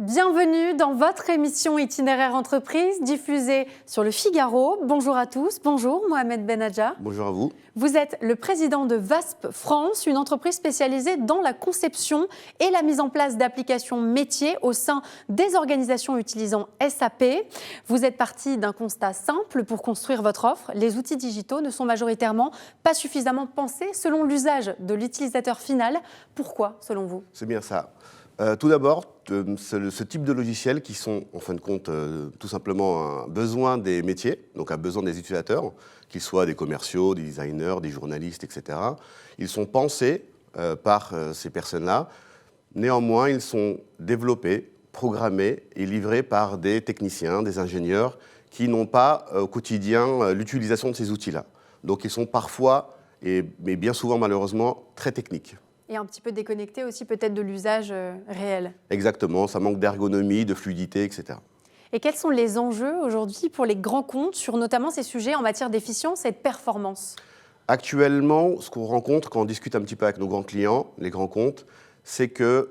Bienvenue dans votre émission Itinéraire Entreprise, diffusée sur le Figaro. Bonjour à tous, bonjour Mohamed Benadja. Bonjour à vous. Vous êtes le président de VASP France, une entreprise spécialisée dans la conception et la mise en place d'applications métiers au sein des organisations utilisant SAP. Vous êtes parti d'un constat simple pour construire votre offre. Les outils digitaux ne sont majoritairement pas suffisamment pensés selon l'usage de l'utilisateur final. Pourquoi, selon vous ? C'est bien ça. Tout d'abord, ce type de logiciels qui sont, en fin de compte, tout simplement un besoin des métiers, donc un besoin des utilisateurs, qu'ils soient des commerciaux, des designers, des journalistes, etc. Ils sont pensés par ces personnes-là. Néanmoins, ils sont développés, programmés et livrés par des techniciens, des ingénieurs qui n'ont pas au quotidien l'utilisation de ces outils-là. Donc ils sont parfois, mais bien souvent malheureusement, très techniques. Et un petit peu déconnecté aussi peut-être de l'usage réel. Exactement, ça manque d'ergonomie, de fluidité, etc. Et quels sont les enjeux aujourd'hui pour les grands comptes sur notamment ces sujets en matière d'efficience et de performance ? Actuellement, ce qu'on rencontre quand on discute un petit peu avec nos grands clients, les grands comptes, c'est que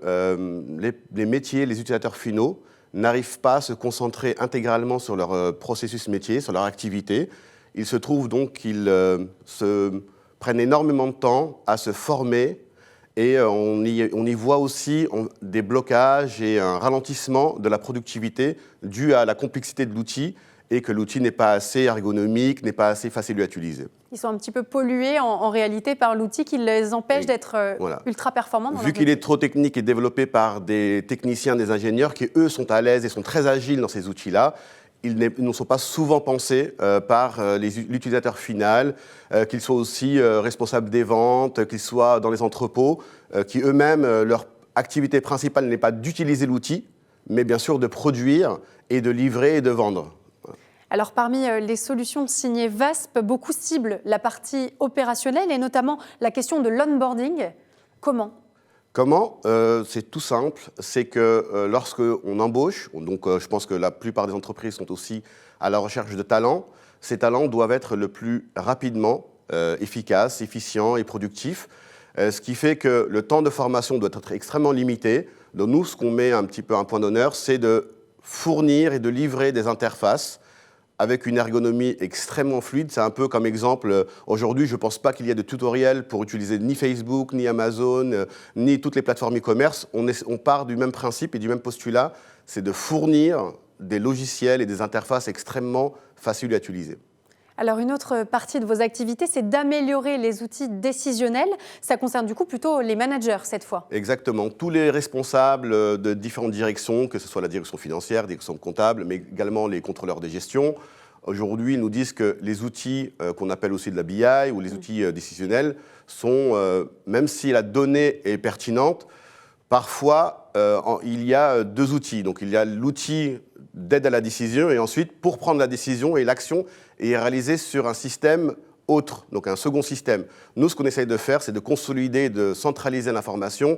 les métiers, les utilisateurs finaux n'arrivent pas à se concentrer intégralement sur leur processus métier, sur leur activité. Il se trouve donc qu'ils se prennent énormément de temps à se former. Et on y voit aussi des blocages et un ralentissement de la productivité dû à la complexité de l'outil et que l'outil n'est pas assez ergonomique, n'est pas assez facile à utiliser. Ils sont un petit peu pollués en réalité par l'outil qui les empêche d'être ultra perperformants. Vu qu'il est trop technique et développé par des techniciens, des ingénieurs qui, eux, sont à l'aise et sont très agiles dans ces outils-là, ils ne sont pas souvent pensés par l'utilisateur final, qu'ils soient aussi responsables des ventes, qu'ils soient dans les entrepôts, qui eux-mêmes, leur activité principale n'est pas d'utiliser l'outil, mais bien sûr de produire et de livrer et de vendre. Alors parmi les solutions signées VASP, beaucoup ciblent la partie opérationnelle et notamment la question de l'onboarding. Comment ? C'est tout simple, c'est que lorsqu'on embauche, donc je pense que la plupart des entreprises sont aussi à la recherche de talents, ces talents doivent être le plus rapidement efficaces, efficients et productifs, ce qui fait que le temps de formation doit être extrêmement limité. Donc nous, ce qu'on met un petit peu un point d'honneur, c'est de fournir et de livrer des interfaces avec une ergonomie extrêmement fluide. C'est un peu comme exemple, aujourd'hui, je ne pense pas qu'il y ait de tutoriels pour utiliser ni Facebook, ni Amazon, ni toutes les plateformes e-commerce. On part du même principe et du même postulat, c'est de fournir des logiciels et des interfaces extrêmement faciles à utiliser. Alors une autre partie de vos activités, c'est d'améliorer les outils décisionnels. Ça concerne du coup plutôt les managers cette fois. Exactement. Tous les responsables de différentes directions, que ce soit la direction financière, la direction comptable, mais également les contrôleurs de gestion, aujourd'hui, ils nous disent que les outils qu'on appelle aussi de la BI ou les outils décisionnels sont, même si la donnée est pertinente, parfois il y a deux outils. Donc il y a l'outil d'aide à la décision et ensuite, pour prendre la décision et l'action, est réalisée sur un système autre, donc un second système. Nous, ce qu'on essaye de faire, c'est de consolider, de centraliser l'information.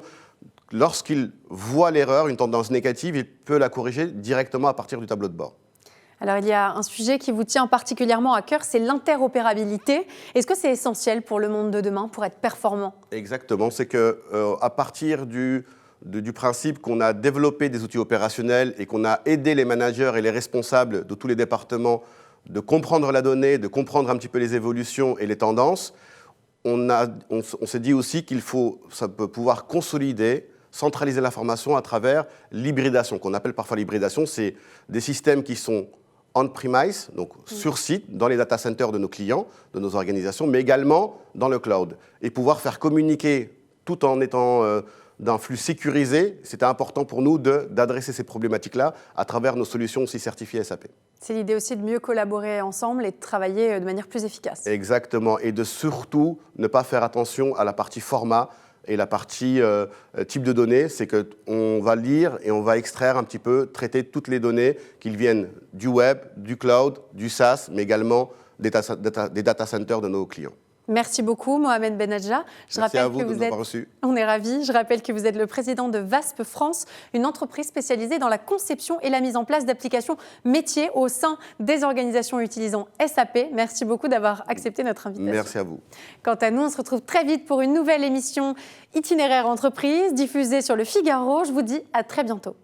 Lorsqu'il voit l'erreur, une tendance négative, il peut la corriger directement à partir du tableau de bord. Alors, il y a un sujet qui vous tient particulièrement à cœur, c'est l'interopérabilité. Est-ce que c'est essentiel pour le monde de demain, pour être performant ? Exactement, c'est qu'à partir du principe qu'on a développé des outils opérationnels et qu'on a aidé les managers et les responsables de tous les départements de comprendre la donnée, de comprendre un petit peu les évolutions et les tendances, on s'est dit aussi ça peut pouvoir consolider, centraliser l'information à travers l'hybridation, qu'on appelle parfois l'hybridation. C'est des systèmes qui sont on-premise, donc sur site, dans les data centers de nos clients, de nos organisations, mais également dans le cloud. Et pouvoir faire communiquer tout en étant d'un flux sécurisé, c'était important pour nous d'adresser ces problématiques-là à travers nos solutions aussi certifiées SAP. C'est l'idée aussi de mieux collaborer ensemble et de travailler de manière plus efficace. Exactement, et de surtout ne pas faire attention à la partie format et la partie type de données. C'est qu'on va lire et on va extraire un petit peu, traiter toutes les données, qu'ils viennent du web, du cloud, du SaaS, mais également des data centers de nos clients. Merci beaucoup, Mohamed Benadja. Merci à vous de nous avoir reçus. On est ravis. Je rappelle que vous êtes le président de VASP France, une entreprise spécialisée dans la conception et la mise en place d'applications métiers au sein des organisations utilisant SAP. Merci beaucoup d'avoir accepté notre invitation. Merci à vous. Quant à nous, on se retrouve très vite pour une nouvelle émission Itinéraire Entreprise, diffusée sur le Figaro. Je vous dis à très bientôt.